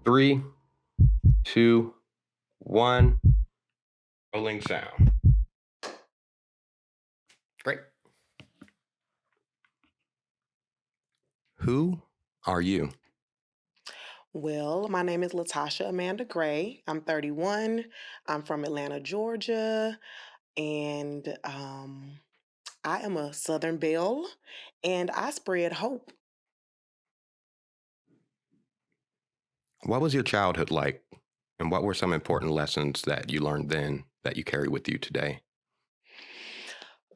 Three, two, one, rolling sound. Great. Who are you? Well, my name is Latasha Amanda Gray. I'm 31. I'm from Atlanta, Georgia, and I am a Southern Belle, and I spread hope. What was your childhood like? And what were some important lessons that you learned then that you carry with you today?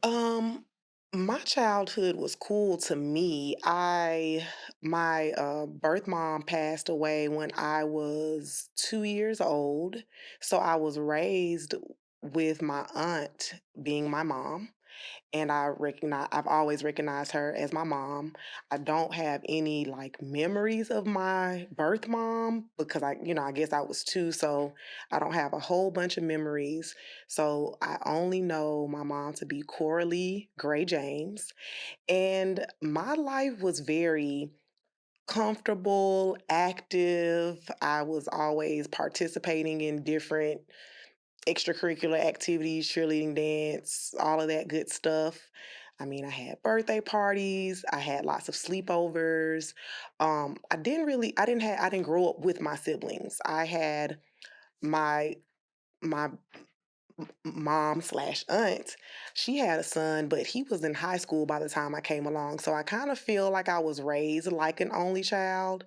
Um, my childhood was cool to me. My birth mom passed away when I was 2 years old, so I was raised with my aunt being my mom. And I've always recognized her as my mom. I don't have any like memories of my birth mom because I guess I was two, so I don't have a whole bunch of memories. So I only know my mom to be Coralie Gray James. And my life was very comfortable, active. I was always participating in different extracurricular activities, cheerleading, dance, all of that good stuff. I mean, I had birthday parties, I had lots of sleepovers. I didn't grow up with my siblings. I had my my mom slash aunt. She had a son, but he was in high school by the time I came along. So I kind of feel like I was raised like an only child.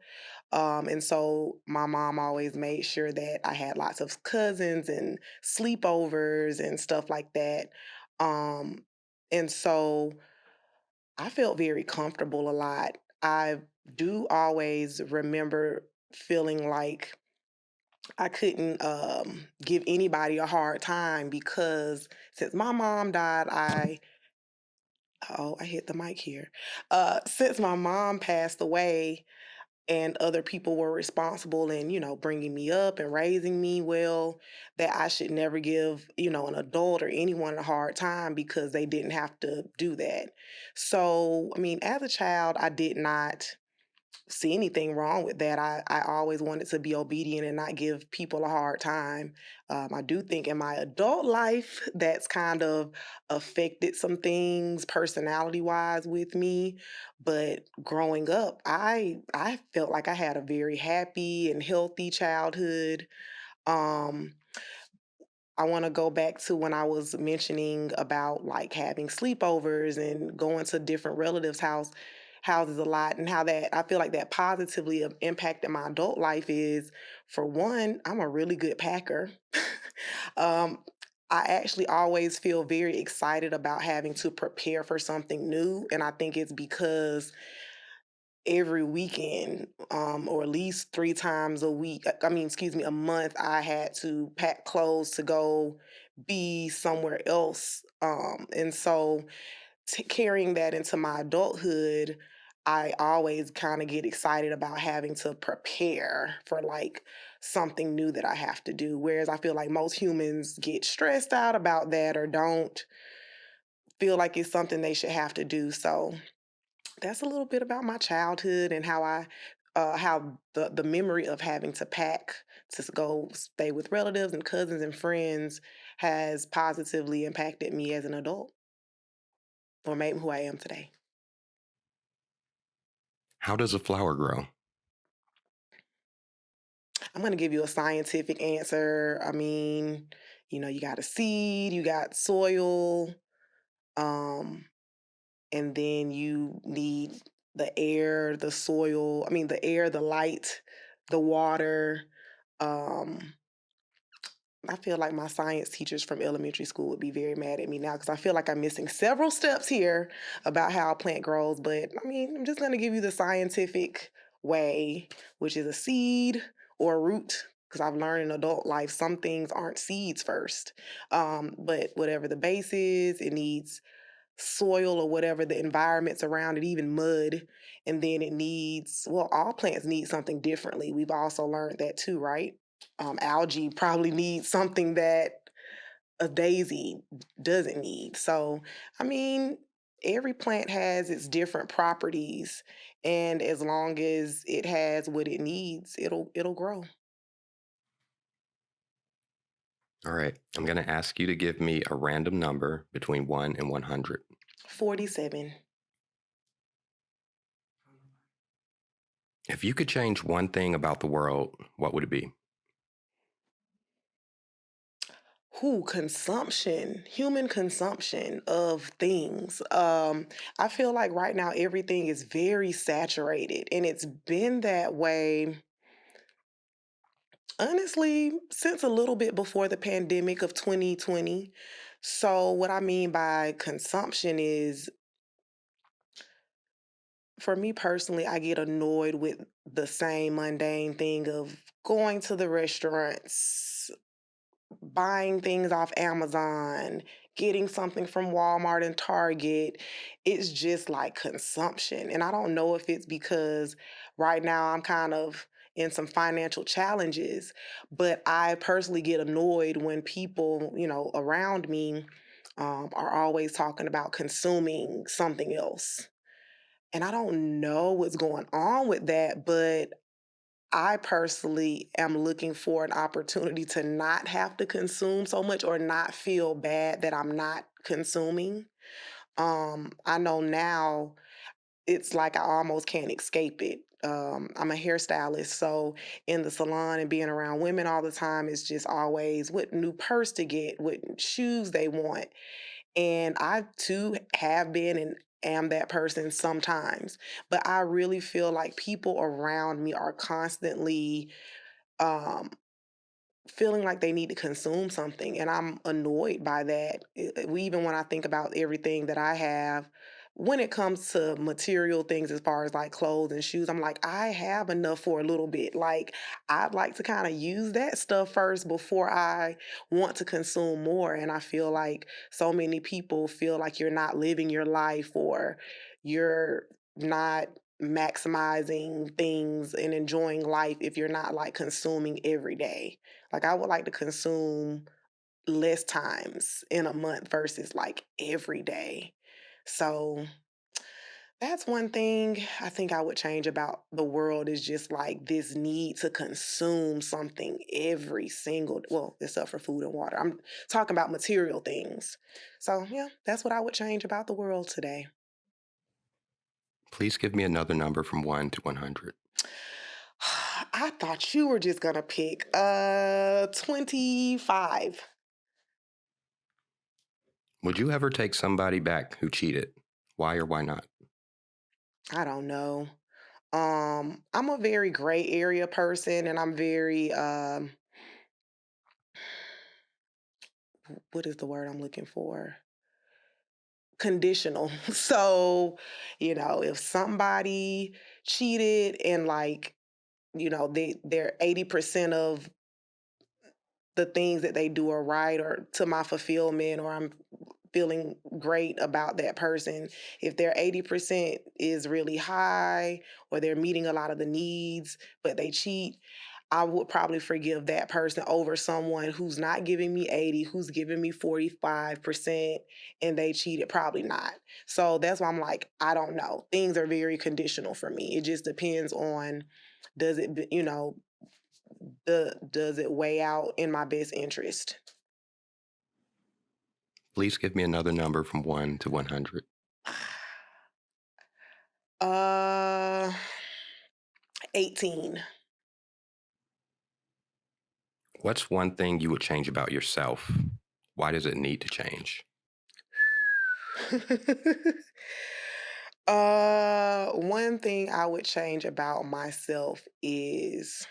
And so my mom always made sure that I had lots of cousins and sleepovers and stuff like that. Um, and so I felt very comfortable a lot. I do always remember feeling like I couldn't give anybody a hard time because since my mom died, I hit the mic here. Since my mom passed away, and other people were responsible in, bringing me up and raising me well, that I should never give, an adult or anyone a hard time because they didn't have to do that. So, I mean, as a child, I did not see anything wrong with that. I always wanted to be obedient and not give people a hard time. I do think in my adult life that's kind of affected some things personality wise with me. But growing up, I felt like I had a very happy and healthy childhood. Um, I want to go back to when I was mentioning about like having sleepovers and going to different relatives' houses a lot, and how that I feel like that positively impacted my adult life is, for one, I'm a really good packer. um, I actually always feel very excited about having to prepare for something new, and I think it's because every weekend, or at least 3 times a week. I mean, excuse me, a month. I had to pack clothes to go be somewhere else, and so carrying that into my adulthood, I always kind of get excited about having to prepare for like something new that I have to do. Whereas I feel like most humans get stressed out about that or don't feel like it's something they should have to do. So that's a little bit about my childhood and how the memory of having to pack to go stay with relatives and cousins and friends has positively impacted me as an adult or made me who I am today. How does a flower grow? I'm going to give you a scientific answer. I mean, you got a seed, you got soil, um, and then you need the air, the soil, I mean, the air, the light, the water. Um, I feel like my science teachers from elementary school would be very mad at me now because I feel like I'm missing several steps here about how a plant grows. But I mean, I'm just going to give you the scientific way, which is a seed or a root. Because I've learned in adult life, some things aren't seeds first. But whatever the base is, it needs soil or whatever the environment's around it, even mud. And then it needs, well, all plants need something differently. We've also learned that too, right? Algae probably needs something that a daisy doesn't need. So, I mean, Every plant has its different properties, and as long as it has what it needs, it'll grow. All right. I'm going to ask you to give me a random number between 1 and 100. 47. If you could change one thing about the world, what would it be? Who consumption, human consumption of things. I feel like right now everything is very saturated, and it's been that way honestly since a little bit before the pandemic of 2020. So what I mean by consumption is, for me personally, I get annoyed with the same mundane thing of going to the restaurants, buying things off Amazon, getting something from Walmart and Target. It's just like consumption. And I don't know if it's because right now I'm kind of in some financial challenges, but I personally get annoyed when people, around me are always talking about consuming something else. And I don't know what's going on with that, but I personally am looking for an opportunity to not have to consume so much or not feel bad that I'm not consuming. I know now it's like I almost can't escape it. I'm a hairstylist, so in the salon and being around women all the time is just always what new purse to get, what shoes they want. And I too have been and am that person sometimes. But I really feel like people around me are constantly um feeling like they need to consume something, and I'm annoyed by that. Even when I think about everything that I have when it comes to material things as far as like clothes and shoes, I'm like, I have enough for a little bit. Like, I'd like to kind of use that stuff first before I want to consume more. And I feel like so many people feel like you're not living your life, or you're not maximizing things and enjoying life if you're not like consuming every day. Like, I would like to consume less times in a month versus like every day. So that's one thing I think I would change about the world, is just like this need to consume something every single, well, except for food and water. I'm talking about material things. So yeah, that's what I would change about the world today. Please give me another number from 1 to 100. I thought you were just gonna pick 25. Would you ever take somebody back who cheated? Why or why not? I don't know. I'm a very gray area person, and I'm very what is the word I'm looking for? Conditional. So, if somebody cheated and like, they're 80% of the things that they do are right or to my fulfillment, or I'm feeling great about that person. If their 80% is really high, or they're meeting a lot of the needs, but they cheat, I would probably forgive that person over someone who's not giving me 80, who's giving me 45%, and they cheated. Probably not. So that's why I'm like, I don't know. Things are very conditional for me. It just depends on, does it, does it weigh out in my best interest? Please give me another number from 1 to 100. Uh 18. What's one thing you would change about yourself? Why does it need to change? One thing I would change about myself is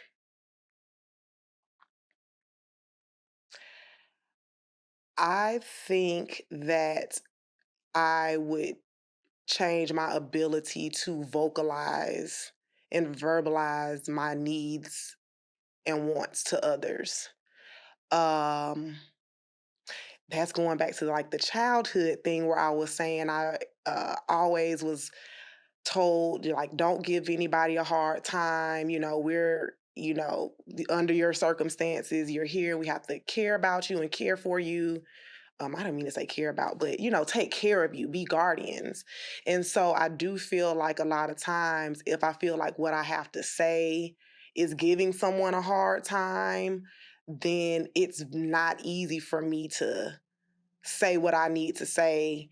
I think that I would change my ability to vocalize and verbalize my needs and wants to others. Um, that's going back to like the childhood thing where I was saying I always was told, like, don't give anybody a hard time. We're, under your circumstances, you're here. We have to care about you and care for you. I don't mean to say care about, but take care of you, be guardians. And so I do feel like a lot of times, if I feel like what I have to say is giving someone a hard time, then it's not easy for me to say what I need to say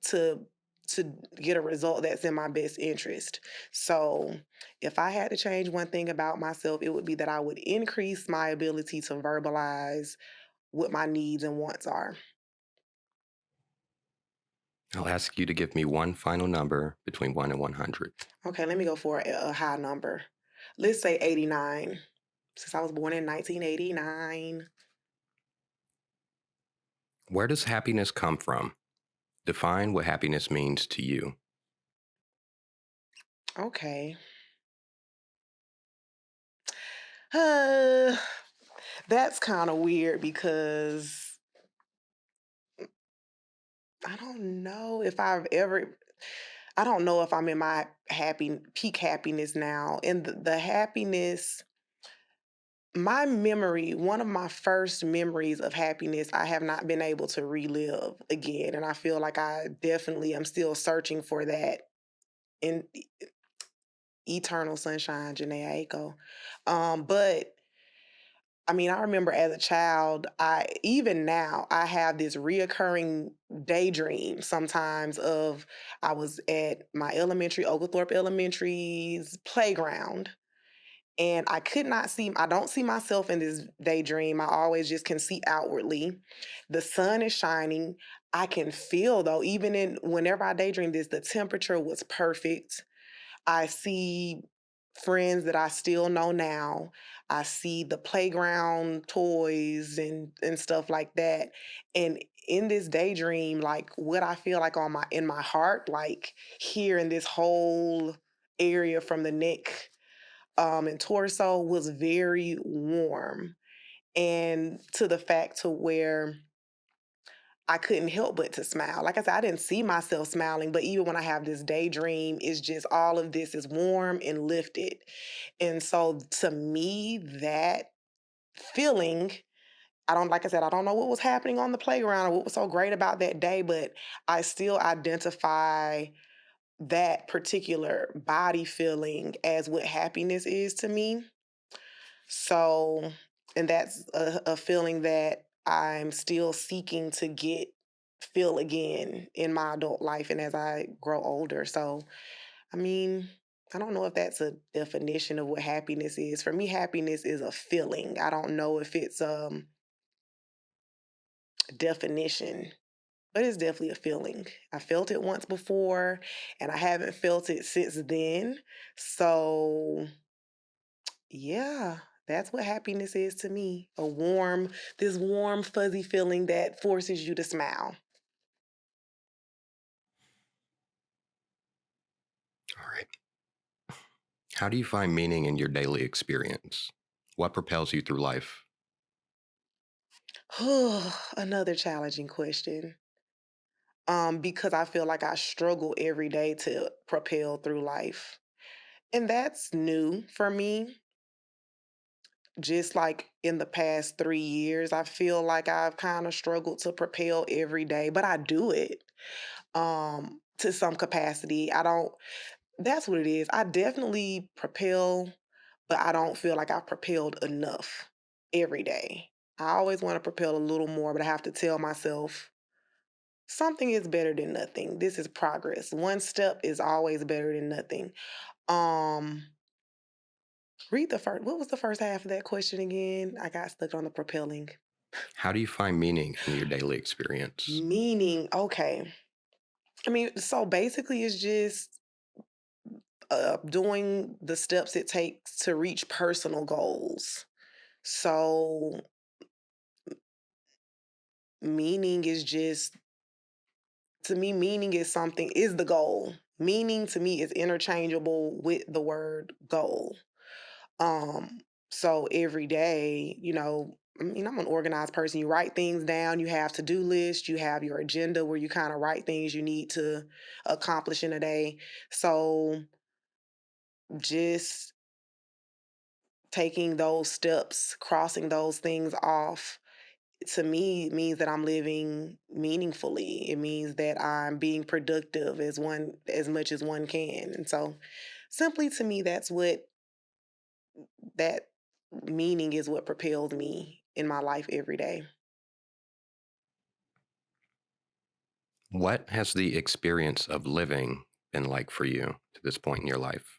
to to get a result that's in my best interest. So, if I had to change one thing about myself, it would be that I would increase my ability to verbalize what my needs and wants are. I'll ask you to give me one final number between 1 and 100. Okay, let me go for a high number. Let's say 89, since I was born in 1989. Where does happiness come from? Define what happiness means to you. Okay. Uh, that's kind of weird because I don't know if I've ever I don't know if I'm in my happy peak happiness now. And the happiness, my memory, one of my first memories of happiness, I have not been able to relive again. And I feel like I definitely am still searching for that in eternal sunshine, Janae Aiko. But I mean, I remember as a child, I even now I have this reoccurring daydream sometimes of I was at my elementary, Oglethorpe Elementary's playground, and I don't see myself in this daydream. I always just can see outwardly. The sun is shining. I can feel though, even in whenever I daydream this, the temperature was perfect. I see friends that I still know now. I see the playground toys and stuff like that. And in this daydream, like what I feel like on my in my heart, like here in this whole area from the neck and torso was very warm. And to the fact to where I couldn't help but to smile. Like I said, I didn't see myself smiling, but even when I have this daydream, it's just all of this is warm and lifted. And so to me, that feeling, I don't, like I said, I don't know what was happening on the playground or what was so great about that day, but I still identify that particular body feeling as what happiness is to me. So, and that's a feeling that I'm still seeking to feel again in my adult life and as I grow older. So, I mean, I don't know if that's a definition of what happiness is. For me, happiness is a feeling. I don't know if it's definition, but it's definitely a feeling. I felt it once before and I haven't felt it since then. So, yeah, that's what happiness is to me. This warm, fuzzy feeling that forces you to smile. All right. How do you find meaning in your daily experience? What propels you through life? Another challenging question. Because I feel like I struggle every day to propel through life. And that's new for me. Just like in the past 3 years, I feel like I've kind of struggled to propel every day, but I do it to some capacity. I don't That's what it is. I definitely propel, but I don't feel like I've propelled enough every day. I always want to propel a little more, but I have to tell myself something is better than nothing. This is progress. One step is always better than nothing. Um, read the first. What was the first half of that question again? I got stuck on the propelling. How do you find meaning in your daily experience? Meaning, okay. I mean, so basically, it's just doing the steps it takes to reach personal goals. So, meaning is just, to me, meaning is something, is the goal. Meaning to me is interchangeable with the word goal. Um, so every day, I mean, I'm an organized person. You write things down, you have to-do lists, you have your agenda where you kind of write things you need to accomplish in a day. So just taking those steps, crossing those things off to me, it means that I'm living meaningfully. It means that I'm being productive as much as one can. And so simply to me, that meaning is what propels me in my life every day. What has the experience of living been like for you to this point in your life?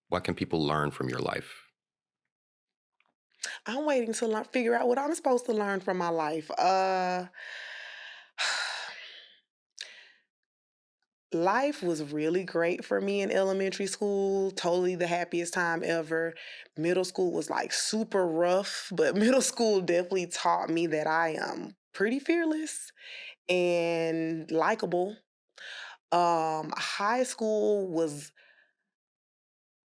What can people learn from your life? I'm waiting to figure out what I'm supposed to learn from my life. Life was really great for me in elementary school, totally the happiest time ever. Middle school was like super rough, but middle school definitely taught me that I am pretty fearless and likable. High school was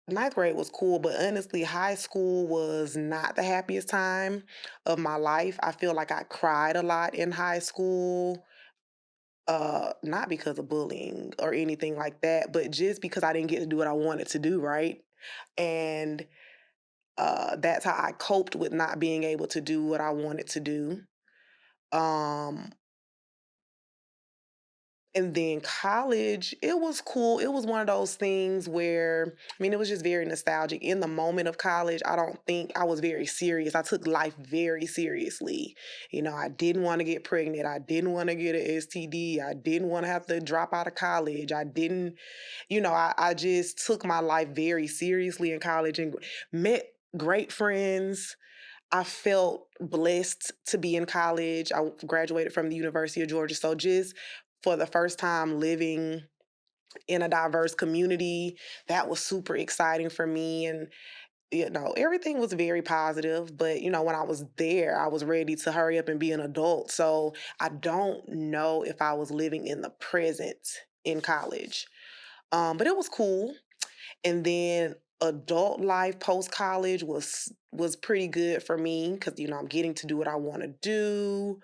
ninth grade was cool, but honestly, high school was not the happiest time of my life. I feel like I cried a lot in high school. Not because of bullying or anything like that, but just because I didn't get to do what I wanted to do, right? And that's how I coped with not being able to do what I wanted to do. Um, and then college, it was cool. It was one of those things where, I mean, it was just very nostalgic. In the moment of college, I don't think I was very serious. I took life very seriously. I didn't want to get pregnant. I didn't want to get an STD. I didn't want to have to drop out of college. I didn't, I just took my life very seriously in college and met great friends. I felt blessed to be in college. I graduated from the University of Georgia. So just for the first time living in a diverse community, that was super exciting for me. And, everything was very positive. But, when I was there, I was ready to hurry up and be an adult. So I don't know if I was living in the present in college. But it was cool. And then adult life post college was pretty good for me because I'm getting to do what I want to do.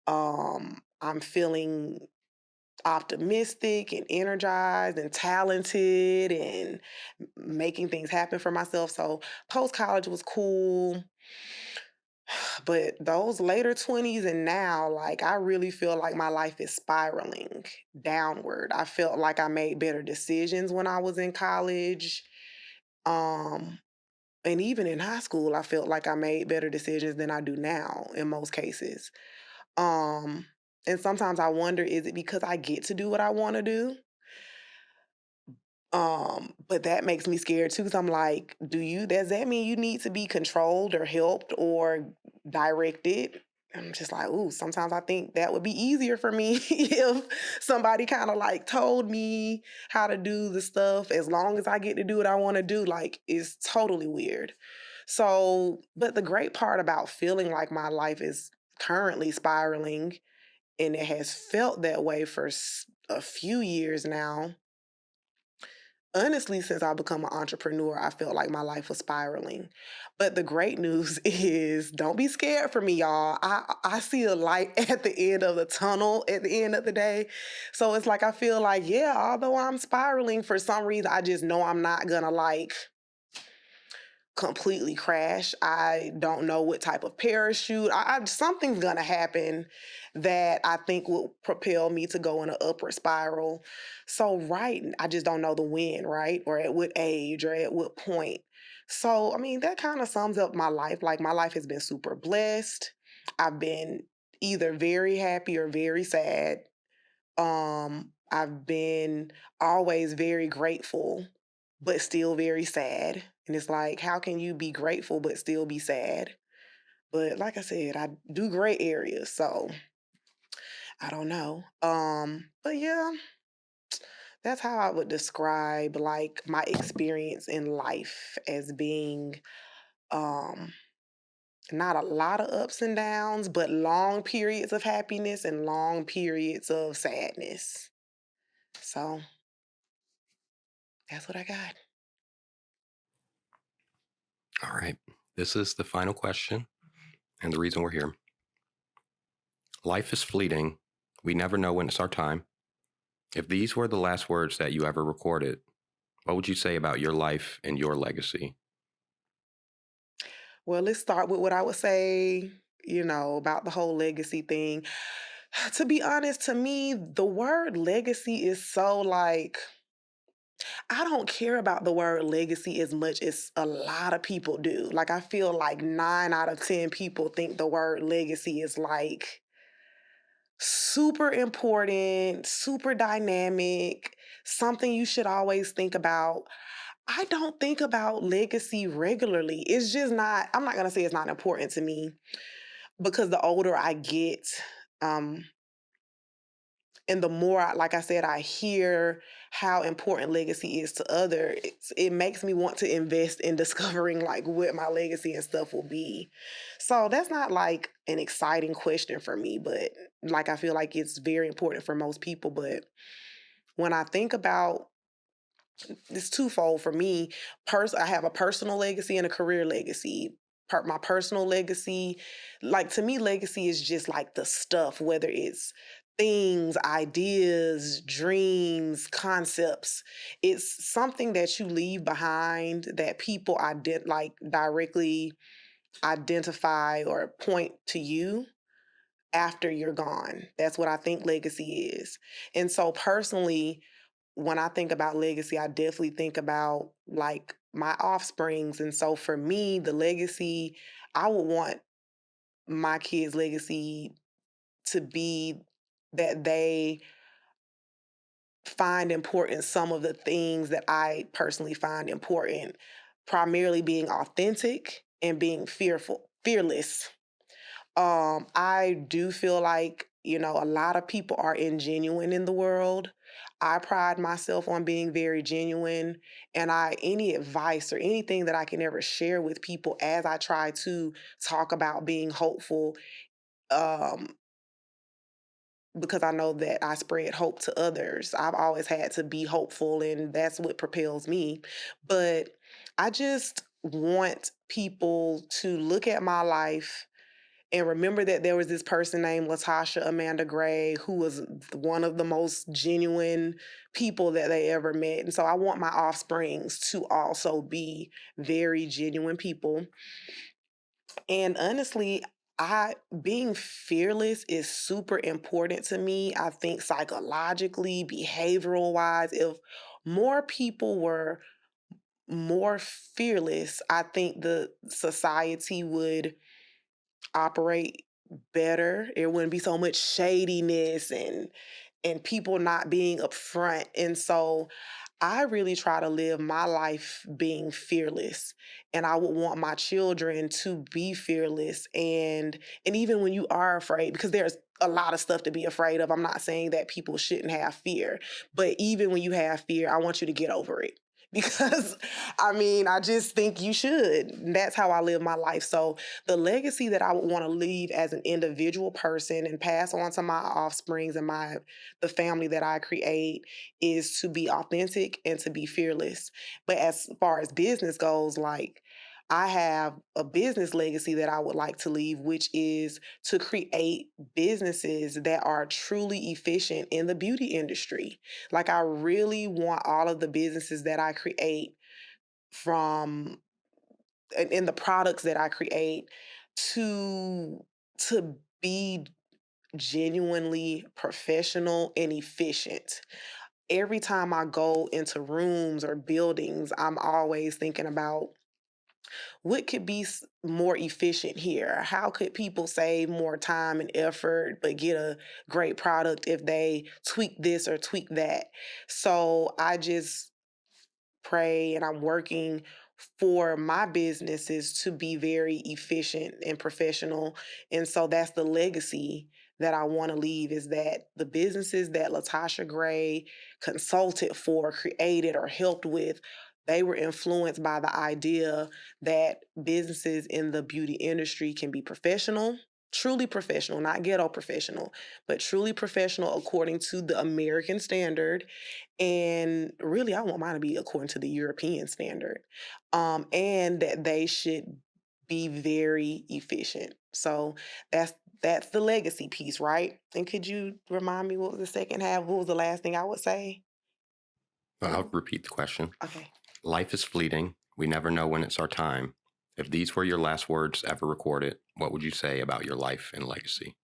I'm feeling optimistic and energized and talented and making things happen for myself. So post college was cool. But those later 20s and now, like, I really feel like my life is spiraling downward. I felt like I made better decisions when I was in college. Um, and even in high school, I felt like I made better decisions than I do now in most cases. Um, and sometimes I wonder, is it because I get to do what I want to do? But that makes me scared too, because I'm like, does that mean you need to be controlled or helped or directed? I'm just like, ooh, sometimes I think that would be easier for me if somebody kind of like told me how to do the stuff as long as I get to do what I want to do. Like, it's totally weird. So, but the great part about feeling like my life is currently spiraling, and it has felt that way for a few years now. Honestly, since I've become an entrepreneur, I felt like my life was spiraling. But the great news is, don't be scared for me, y'all. I see a light at the end of the tunnel at the end of the day. So it's like I feel like, yeah, although I'm spiraling, for some reason, I just know I'm not gonna like completely crash. I don't know what type of parachute. Something's gonna happen that I think will propel me to go in an upward spiral. So right, I just don't know the when, right? Or at what age or at what point. So I mean, that kind of sums up my life. Like, my life has been super blessed. I've been either very happy or very sad. I've been always very grateful, but still very sad. And it's like, how can you be grateful but still be sad? But like I said, I do gray areas, so I don't know. But yeah, that's how I would describe like my experience in life as being um not a lot of ups and downs, but long periods of happiness and long periods of sadness. So that's what I got. All right. This is the final question and the reason we're here. Life is fleeting. We never know when it's our time. If these were the last words that you ever recorded, what would you say about your life and your legacy? Well, let's start with what I would say. about the whole legacy thing. To be honest, to me, the word legacy is so like, I don't care about the word legacy as much as a lot of people do. Like, I feel like 9 out of 10 people think the word legacy is like super important, super dynamic, something you should always think about. I don't think about legacy regularly. It's just not, I'm not going to say it's not important to me because the older I get, um, and the more, like I said, I hear how important legacy is to others, it makes me want to invest in discovering like what my legacy and stuff will be. So that's not like an exciting question for me, but like I feel like it's very important for most people. But when I think about, it's twofold for me. I have a personal legacy and a career legacy. My personal legacy, like to me, legacy is just like the stuff, whether it's things, ideas, dreams, concepts. It's something that you leave behind that people like directly identify or point to you after you're gone. That's what I think legacy is. And so personally, when I think about legacy, I definitely think about like my offsprings. And so for me, the legacy, I would want my kids' legacy to be that they find important some of the things that I personally find important, primarily being authentic and being fearless. I do feel like, a lot of people are ingenuine in the world. I pride myself on being very genuine, and any advice or anything that I can ever share with people as I try to talk about being hopeful, um, because I know that I spread hope to others. I've always had to be hopeful, and that's what propels me. But I just want people to look at my life and remember that there was this person named Latasha Amanda Gray who was one of the most genuine people that they ever met. And so I want my offsprings to also be very genuine people. And honestly, I being fearless is super important to me. I think psychologically, behavioral wise, if more people were more fearless, I think the society would operate better. There wouldn't be so much shadiness and people not being upfront. And so I really try to live my life being fearless. And I would want my children to be fearless. And even when you are afraid, because there's a lot of stuff to be afraid of. I'm not saying that people shouldn't have fear, but even when you have fear, I want you to get over it. Because I just think you should. That's how I live my life. So the legacy that I would want to leave as an individual person and pass on to my offsprings and the family that I create is to be authentic and to be fearless. But as far as business goes, like I have a business legacy that I would like to leave, which is to create businesses that are truly efficient in the beauty industry. Like I really want all of the businesses that I create from in the products that I create to to be genuinely professional and efficient. Every time I go into rooms or buildings, I'm always thinking about what could be more efficient here? How could people save more time and effort but get a great product if they tweak this or tweak that? So I just pray and I'm working for my businesses to be very efficient and professional. And so that's the legacy that I want to leave is that the businesses that Latasha Gray consulted for, created, or helped with, they were influenced by the idea that businesses in the beauty industry can be professional, truly professional, not ghetto professional, but truly professional according to the American standard, and really, I want mine to be according to the European standard, and that they should be very efficient. So that's that's the legacy piece, right? And could you remind me what was the second half? What was the last thing I would say? I'll repeat the question. Okay. Life is fleeting. We never know when it's our time. If these were your last words ever recorded, what would you say about your life and legacy?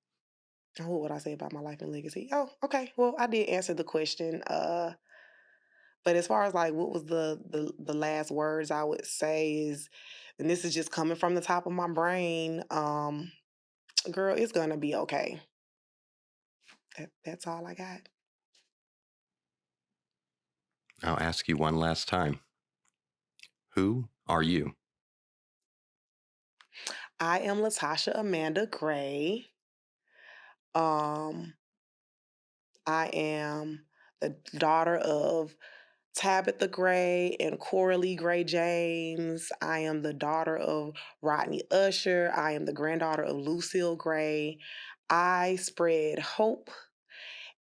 Oh, what would I say about my life and legacy? Oh, okay. Well, I did answer the question. But as far as like what was the last words I would say is, and this is just coming from the top of my brain, girl, it's gonna be okay. That's all I got. I'll ask you one last time. Who are you? I am Latasha Amanda Gray. Um, I am the daughter of Tabitha Gray and Coralie Gray James. I am the daughter of Rodney Usher. I am the granddaughter of Lucille Gray. I spread hope,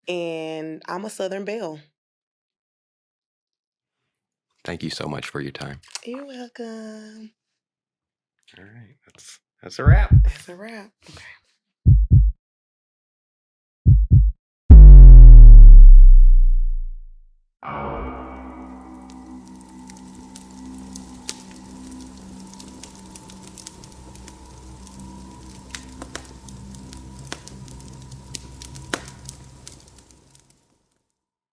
and I'm a Southern Belle. Thank you so much for your time. You're welcome. All right, that's a wrap. That's a wrap. Okay.